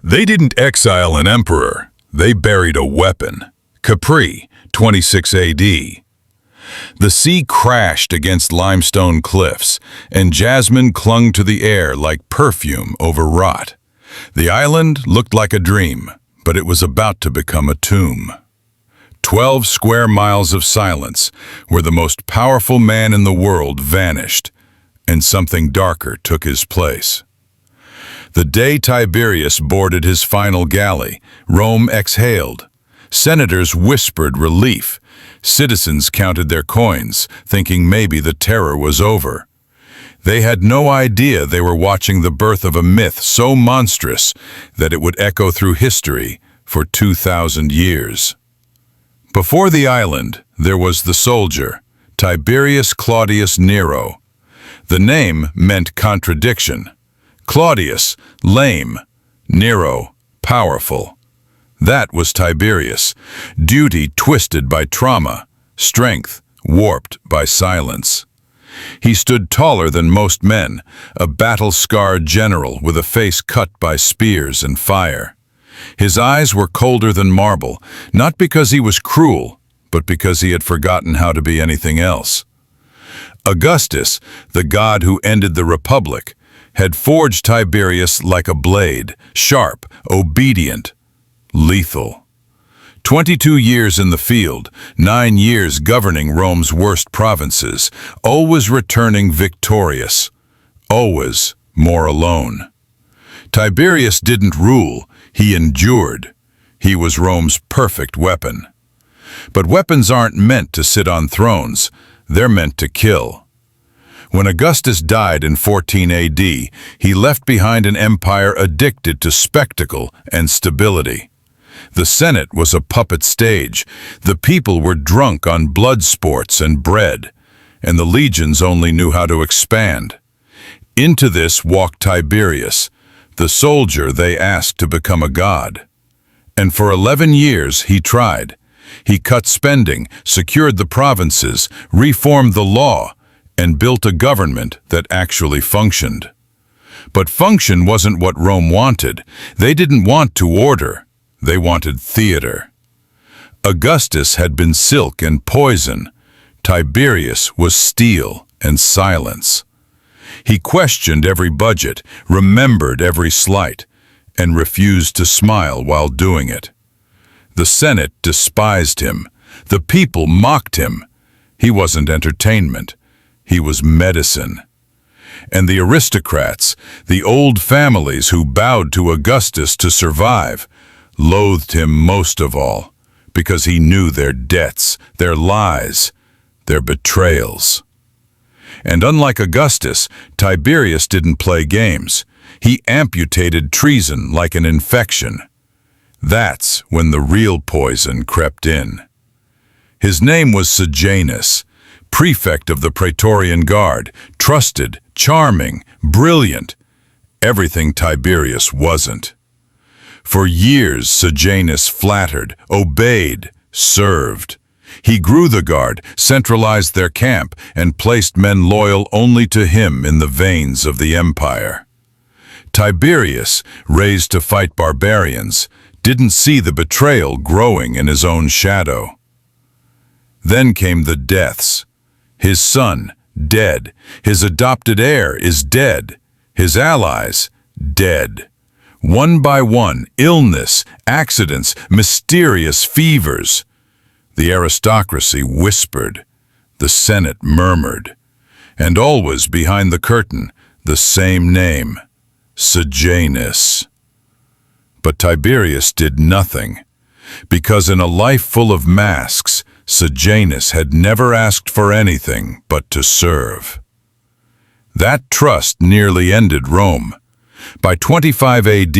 They didn't exile an emperor, they buried a weapon. Capri, 26 AD. The sea crashed against limestone cliffs, and jasmine clung to the air like perfume over rot. The island looked like a dream, but it was about to become a tomb. 12 square miles of silence, where the most powerful man in the world vanished, and something darker took his place. The day Tiberius boarded his final galley, Rome exhaled. Senators whispered relief. Citizens counted their coins, thinking maybe the terror was over. They had no idea they were watching the birth of a myth so monstrous that it would echo through history for 2,000 years. Before the island, there was the soldier, Tiberius Claudius Nero. The name meant contradiction. Claudius, lame; Nero, powerful. That was Tiberius, duty twisted by trauma, strength warped by silence. He stood taller than most men, a battle-scarred general with a face cut by spears and fire. His eyes were colder than marble, not because he was cruel, but because he had forgotten how to be anything else. Augustus, the god who ended the Republic, had forged Tiberius like a blade, sharp, obedient, lethal. 22 years in the field, 9 years governing Rome's worst provinces, always returning victorious, always more alone. Tiberius didn't rule, he endured. He was Rome's perfect weapon. But weapons aren't meant to sit on thrones, they're meant to kill. When Augustus died in 14 AD, he left behind an empire addicted to spectacle and stability. The Senate was a puppet stage, the people were drunk on blood sports and bread, and the legions only knew how to expand. Into this walked Tiberius, the soldier they asked to become a god. And for 11 years he tried. He cut spending, secured the provinces, reformed the law, and built a government that actually functioned. But function wasn't what Rome wanted. They didn't want to order. They wanted theater. Augustus had been silk and poison. Tiberius was steel and silence. He questioned every budget, remembered every slight, and refused to smile while doing it. The Senate despised him. The people mocked him. He wasn't entertainment. He was medicine. And the aristocrats, the old families who bowed to Augustus to survive, loathed him most of all, because he knew their debts, their lies, their betrayals. And unlike Augustus, Tiberius didn't play games. He amputated treason like an infection. That's when the real poison crept in. His name was Sejanus, prefect of the Praetorian Guard, trusted, charming, brilliant, everything Tiberius wasn't. For years Sejanus flattered, obeyed, served. He grew the guard, centralized their camp, and placed men loyal only to him in the veins of the empire. Tiberius, raised to fight barbarians, didn't see the betrayal growing in his own shadow. Then came the deaths. His son, dead. His adopted heir is dead. His allies, dead. One by one, illness, accidents, mysterious fevers. The aristocracy whispered. The Senate murmured. And always behind the curtain, the same name, Sejanus. But Tiberius did nothing, because in a life full of masks, Sejanus had never asked for anything but to serve. That trust nearly ended Rome. By 25 AD,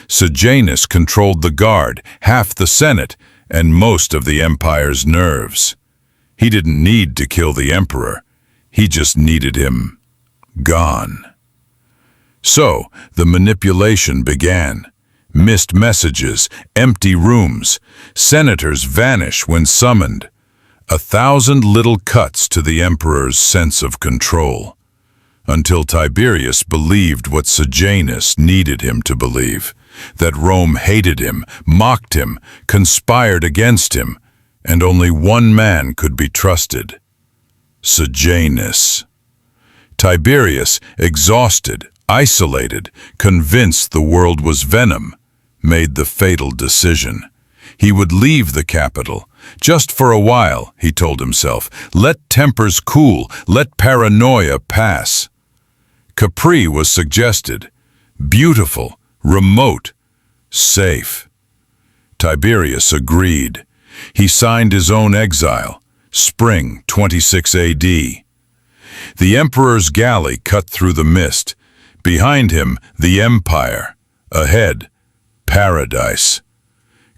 Sejanus controlled the guard, half the Senate, and most of the empire's nerves. He didn't need to kill the emperor. He just needed him gone. So, the manipulation began. Missed messages, empty rooms, senators vanish when summoned. 1,000 little cuts to the emperor's sense of control. Until Tiberius believed what Sejanus needed him to believe, that Rome hated him, mocked him, conspired against him, and only one man could be trusted: Sejanus. Tiberius, exhausted, isolated, convinced the world was venom, made the fatal decision. He would leave the capital. Just for a while, he told himself. Let tempers cool, let paranoia pass. Capri was suggested. Beautiful, remote, safe. Tiberius agreed. He signed his own exile, spring 26 AD. The emperor's galley cut through the mist. Behind him, the empire. Ahead, paradise.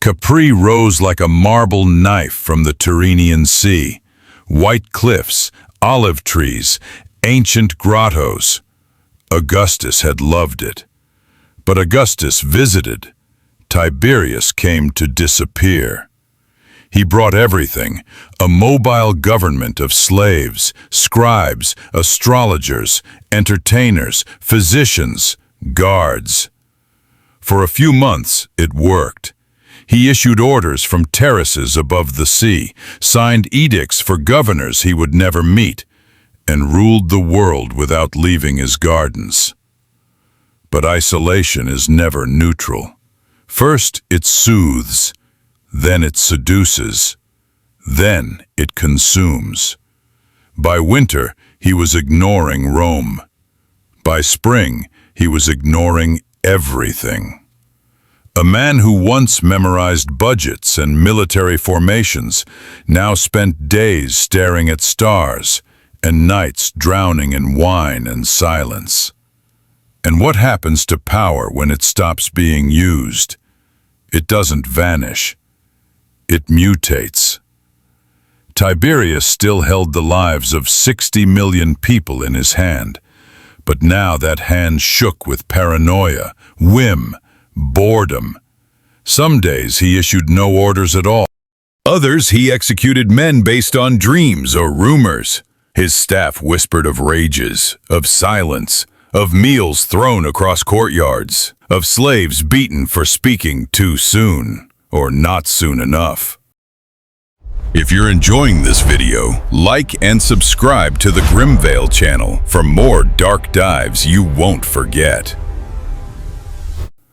Capri rose like a marble knife from the Tyrrhenian Sea. White cliffs, olive trees, ancient grottos. Augustus had loved it. But Augustus visited. Tiberius came to disappear. He brought everything: a mobile government of slaves, scribes, astrologers, entertainers, physicians, guards. For a few months, it worked. He issued orders from terraces above the sea, signed edicts for governors he would never meet, and ruled the world without leaving his gardens. But isolation is never neutral. First it soothes, then it seduces, then it consumes. By winter, he was ignoring Rome. By spring, he was ignoring everything. A man who once memorized budgets and military formations now spent days staring at stars and nights drowning in wine and silence. And what happens to power when it stops being used? It doesn't vanish. It mutates. Tiberius still held the lives of 60 million people in his hand, but now that hand shook with paranoia, whim, boredom. Some days he issued no orders at all. Others he executed men based on dreams or rumors. His staff whispered of rages, of silence, of meals thrown across courtyards, of slaves beaten for speaking too soon or not soon enough. If you're enjoying this video, like and subscribe to the Grimvale channel for more dark dives you won't forget.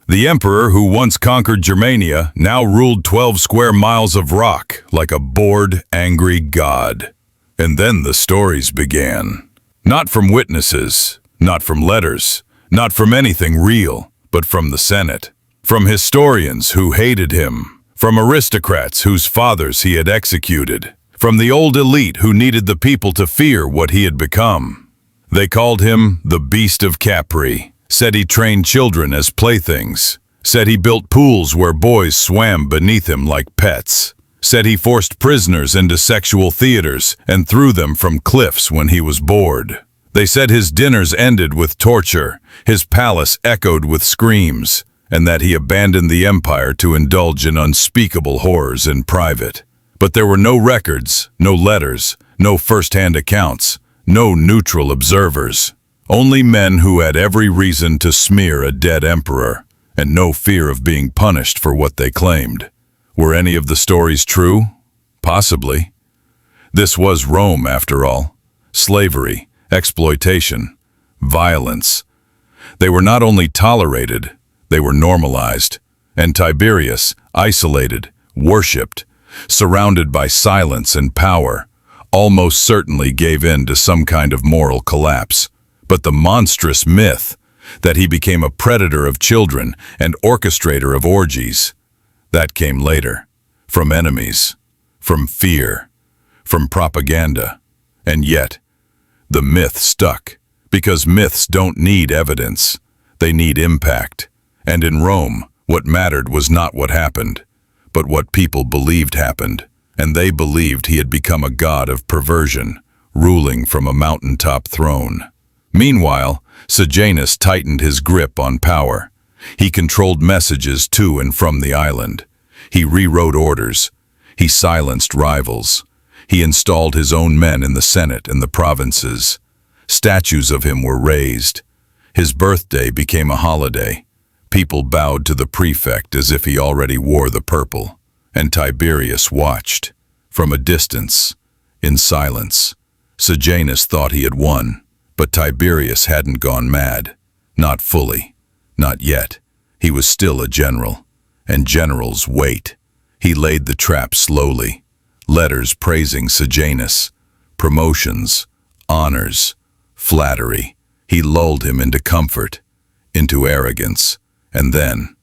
The emperor who once conquered Germania now ruled 12 square miles of rock like a bored, angry god. And then the stories began. Not from witnesses, not from letters, not from anything real, but from the Senate. From historians who hated him. From aristocrats whose fathers he had executed. From the old elite who needed the people to fear what he had become. They called him the Beast of Capri, said he trained children as playthings, said he built pools where boys swam beneath him like pets, said he forced prisoners into sexual theaters and threw them from cliffs when he was bored. They said his dinners ended with torture, his palace echoed with screams, and that he abandoned the empire to indulge in unspeakable horrors in private. But there were no records, no letters, no first-hand accounts, no neutral observers. Only men who had every reason to smear a dead emperor, and no fear of being punished for what they claimed. Were any of the stories true? Possibly. This was Rome, after all. Slavery, exploitation, violence. They were not only tolerated, they were normalized, and Tiberius, isolated, worshipped, surrounded by silence and power, almost certainly gave in to some kind of moral collapse. But the monstrous myth that he became a predator of children and orchestrator of orgies, that came later, from enemies, from fear, from propaganda. And yet, the myth stuck, because myths don't need evidence, they need impact. And in Rome, what mattered was not what happened, but what people believed happened. And they believed he had become a god of perversion, ruling from a mountaintop throne. Meanwhile, Sejanus tightened his grip on power. He controlled messages to and from the island. He rewrote orders. He silenced rivals. He installed his own men in the Senate and the provinces. Statues of him were raised. His birthday became a holiday. People bowed to the prefect as if he already wore the purple, and Tiberius watched, from a distance, in silence. Sejanus thought he had won, but Tiberius hadn't gone mad. Not fully. Not yet. He was still a general, and generals wait. He laid the trap slowly. Letters praising Sejanus, promotions, honors, flattery. He lulled him into comfort, into arrogance, and then,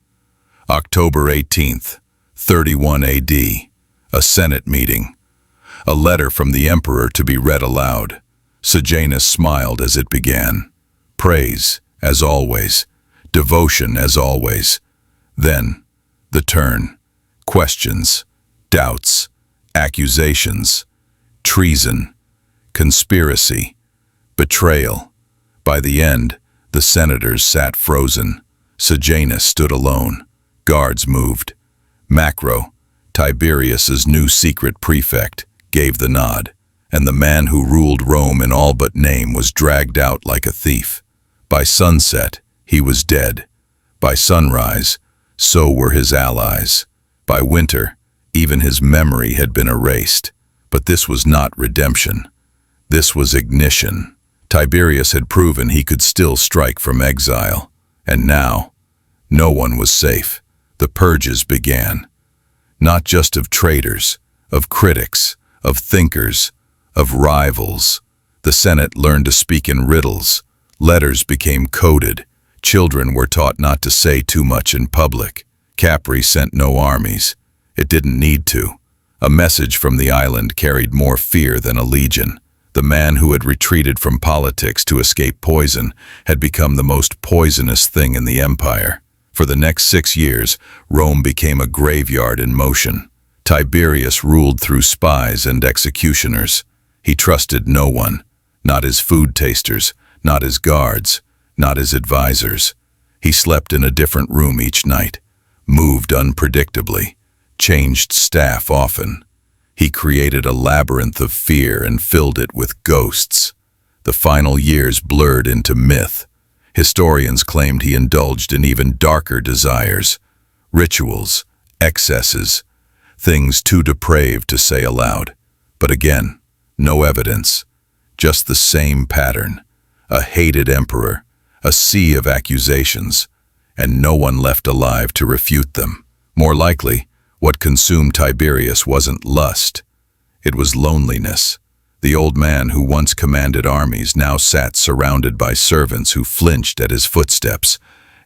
October 18th, 31 AD, a Senate meeting. A letter from the emperor to be read aloud. Sejanus smiled as it began. Praise, as always. Devotion, as always. Then, the turn. Questions, doubts, accusations, treason, conspiracy, betrayal. By the end, the senators sat frozen. Sejanus stood alone. Guards moved. Macro, Tiberius's new secret prefect, gave the nod, and the man who ruled Rome in all but name was dragged out like a thief. By sunset, he was dead. By sunrise, so were his allies. By winter, even his memory had been erased. But this was not redemption. This was ignition. Tiberius had proven he could still strike from exile. And now, no one was safe. The purges began. Not just of traitors, of critics, of thinkers, of rivals. The Senate learned to speak in riddles. Letters became coded. Children were taught not to say too much in public. Capri sent no armies. It didn't need to. A message from the island carried more fear than a legion. The man who had retreated from politics to escape poison had become the most poisonous thing in the empire. For the next 6 years, Rome became a graveyard in motion. Tiberius ruled through spies and executioners. He trusted no one, not his food tasters, not his guards, not his advisors. He slept in a different room each night, moved unpredictably, changed staff often. He created a labyrinth of fear and filled it with ghosts. The final years blurred into myth. Historians claimed he indulged in even darker desires, rituals, excesses, things too depraved to say aloud. But again, no evidence, just the same pattern. A hated emperor, a sea of accusations, and no one left alive to refute them. More likely, what consumed Tiberius wasn't lust. It was loneliness. The old man who once commanded armies now sat surrounded by servants who flinched at his footsteps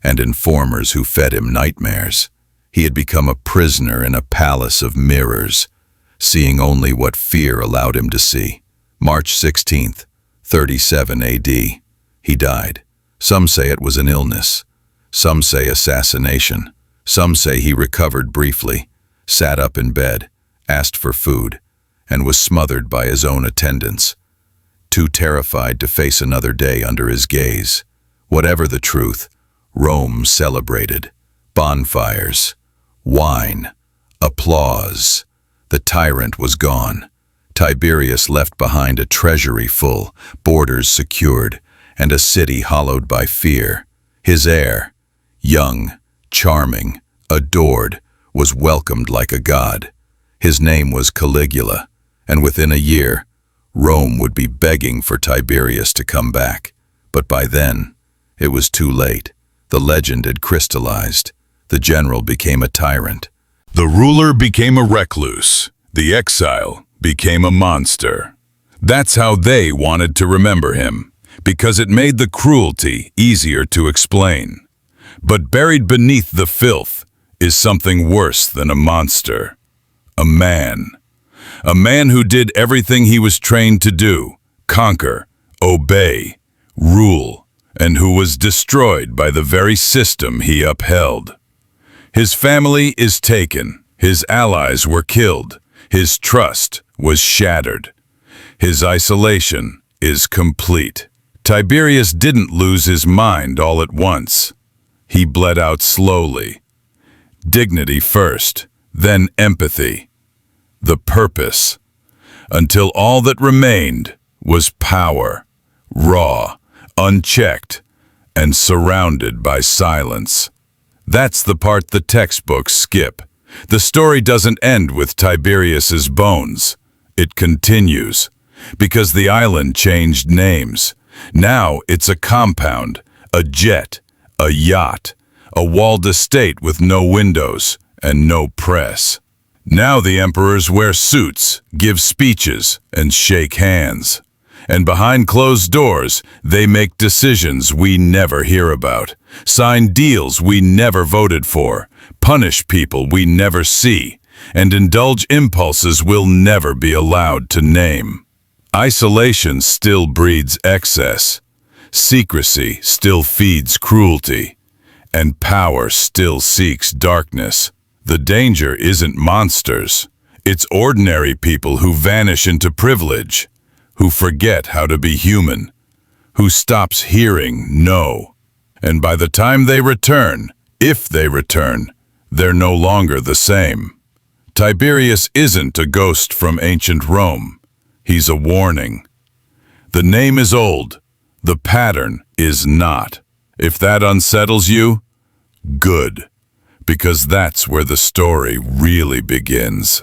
and informers who fed him nightmares. He had become a prisoner in a palace of mirrors, seeing only what fear allowed him to see. March 16th, 37 AD. He died. Some say it was an illness. Some say assassination. Some say he recovered briefly, sat up in bed, asked for food, and was smothered by his own attendants, too terrified to face another day under his gaze. Whatever the truth, Rome celebrated. Bonfires, wine, applause. The tyrant was gone. Tiberius left behind a treasury full, borders secured, and a city hollowed by fear. His heir, young, charming, adored, was welcomed like a god. His name was Caligula, and within a year, Rome would be begging for Tiberius to come back. But by then, it was too late. The legend had crystallized. The general became a tyrant. The ruler became a recluse. The exile became a monster. That's how they wanted to remember him, because it made the cruelty easier to explain. But buried beneath the filth is something worse than a monster. A man. A man who did everything he was trained to do: conquer, obey, rule, and who was destroyed by the very system he upheld. His family is taken. His allies were killed. His trust was shattered. His isolation is complete. Tiberius didn't lose his mind all at once. He bled out slowly. Dignity first, then empathy. The purpose. Until all that remained was power, raw, unchecked, and surrounded by silence. That's the part the textbooks skip. The story doesn't end with Tiberius's bones. It continues, because the island changed names. Now it's a compound, a jet, a yacht, a walled estate with no windows and no press. Now the emperors wear suits, give speeches, and shake hands. And behind closed doors, they make decisions we never hear about, sign deals we never voted for, punish people we never see, and indulge impulses we'll never be allowed to name. Isolation still breeds excess, secrecy still feeds cruelty, and power still seeks darkness. The danger isn't monsters, it's ordinary people who vanish into privilege, who forget how to be human, who stops hearing no. And by the time they return, if they return, they're no longer the same. Tiberius isn't a ghost from ancient Rome. He's a warning. The name is old. The pattern is not. If that unsettles you, good, because that's where the story really begins.